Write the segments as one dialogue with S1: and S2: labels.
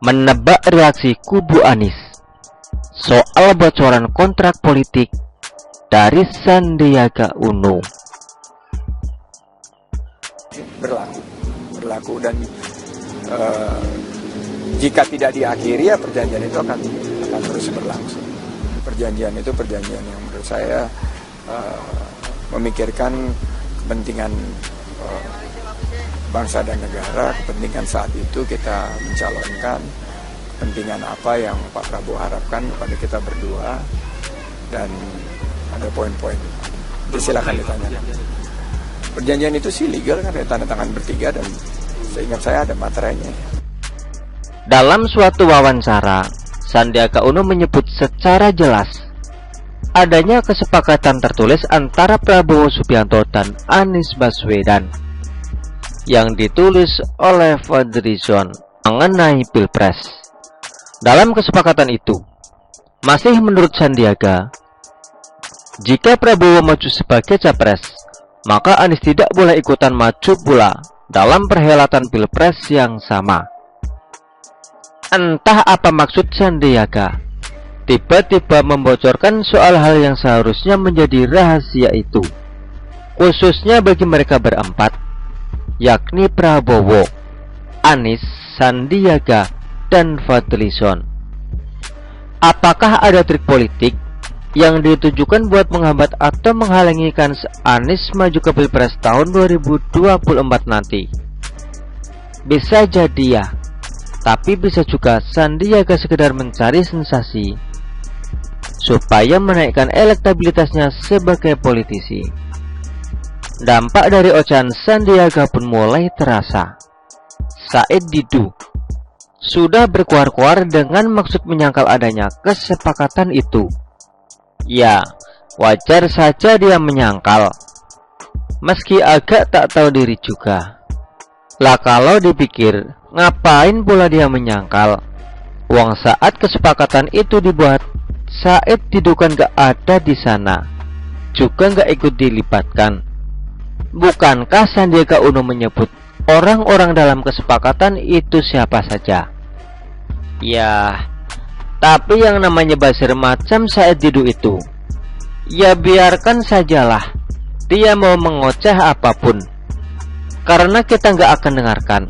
S1: Menebak reaksi kubu Anies soal bocoran kontrak politik dari Sandiaga Uno.
S2: Berlaku dan jika tidak diakhiri, ya perjanjian itu akan terus berlangsung. Perjanjian itu perjanjian yang menurut saya memikirkan kepentingan bangsa dan negara, kepentingan saat itu kita mencalonkan, kepentingan apa yang Pak Prabowo harapkan kepada kita berdua, dan ada poin-poin. Silakan ditanya. Perjanjian itu sih legal kan, tanda tangan bertiga, dan seingat saya ada materainya.
S1: Dalam suatu wawancara, Sandiaga Uno menyebut secara jelas adanya kesepakatan tertulis antara Prabowo Subianto dan Anies Baswedan yang ditulis oleh Fadlizon mengenai Pilpres. Dalam kesepakatan itu, masih menurut Sandiaga, jika Prabowo maju sebagai capres, maka Anies tidak boleh ikutan maju pula dalam perhelatan Pilpres yang sama. Entah apa maksud Sandiaga tiba-tiba membocorkan soal hal yang seharusnya menjadi rahasia itu, khususnya bagi mereka berempat, yakni Prabowo, Anies, Sandiaga, dan Fadlizon. Apakah ada trik politik yang ditujukan buat menghambat atau menghalangi kans Anies maju ke Pilpres tahun 2024 nanti? Bisa jadi ya, tapi bisa juga Sandiaga sekedar mencari sensasi supaya menaikkan elektabilitasnya sebagai politisi. Dampak dari ocehan Sandiaga pun mulai terasa. Said Didu sudah berkuar-kuar dengan maksud menyangkal adanya kesepakatan itu. Ya, wajar saja dia menyangkal, meski agak tak tahu diri juga. Lah kalau dipikir, ngapain pula dia menyangkal? Uang saat kesepakatan itu dibuat, Said Didu kan gak ada di sana, juga gak ikut dilibatkan. Bukankah Sandiaga Uno menyebut orang-orang dalam kesepakatan itu siapa saja? Ya, tapi yang namanya buzzer macam Said Didu itu, ya biarkan sajalah dia mau mengoceh apapun, karena kita nggak akan dengarkan.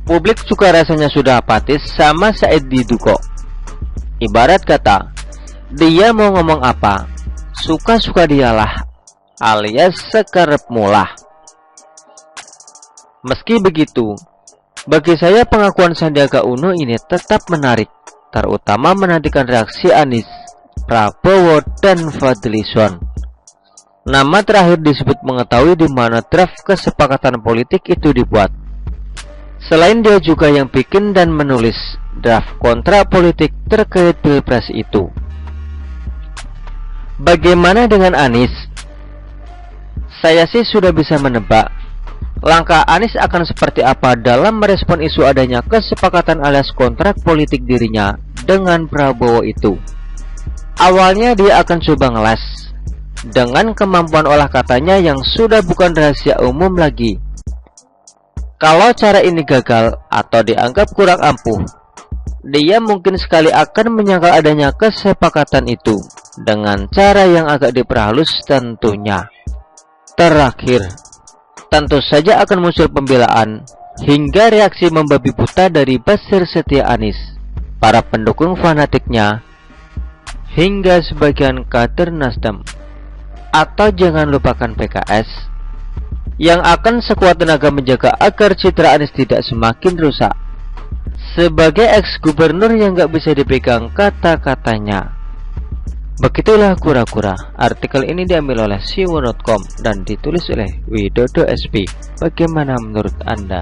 S1: Publik juga rasanya sudah apatis sama Said Didu kok. Ibarat kata, dia mau ngomong apa, suka-suka dialah, alias sekerep mulah. Meski begitu, bagi saya pengakuan Sandiaga Uno ini tetap menarik, terutama menantikan reaksi Anies, Prabowo, dan Fadlizon. Nama terakhir disebut mengetahui di mana draft kesepakatan politik itu dibuat. Selain dia juga yang bikin dan menulis draft kontrak politik terkait Pilpres itu. Bagaimana dengan Anies? Saya sih sudah bisa menebak langkah Anies akan seperti apa dalam merespon isu adanya kesepakatan alias kontrak politik dirinya dengan Prabowo itu. Awalnya dia akan coba ngeles dengan kemampuan olah katanya yang sudah bukan rahasia umum lagi. Kalau cara ini gagal atau dianggap kurang ampuh, dia mungkin sekali akan menyangkal adanya kesepakatan itu dengan cara yang agak diperhalus tentunya. Terakhir, tentu saja akan muncul pembelaan hingga reaksi membabi buta dari buzzer setia Anies, para pendukung fanatiknya, hingga sebagian kader Nasdem. Atau jangan lupakan PKS, yang akan sekuat tenaga menjaga agar citra Anies tidak semakin rusak. Sebagai ex-gubernur yang gak bisa dipegang kata-katanya. Begitulah kura-kura. Artikel ini diambil oleh siwo.com dan ditulis oleh Widodo SP. Bagaimana menurut Anda?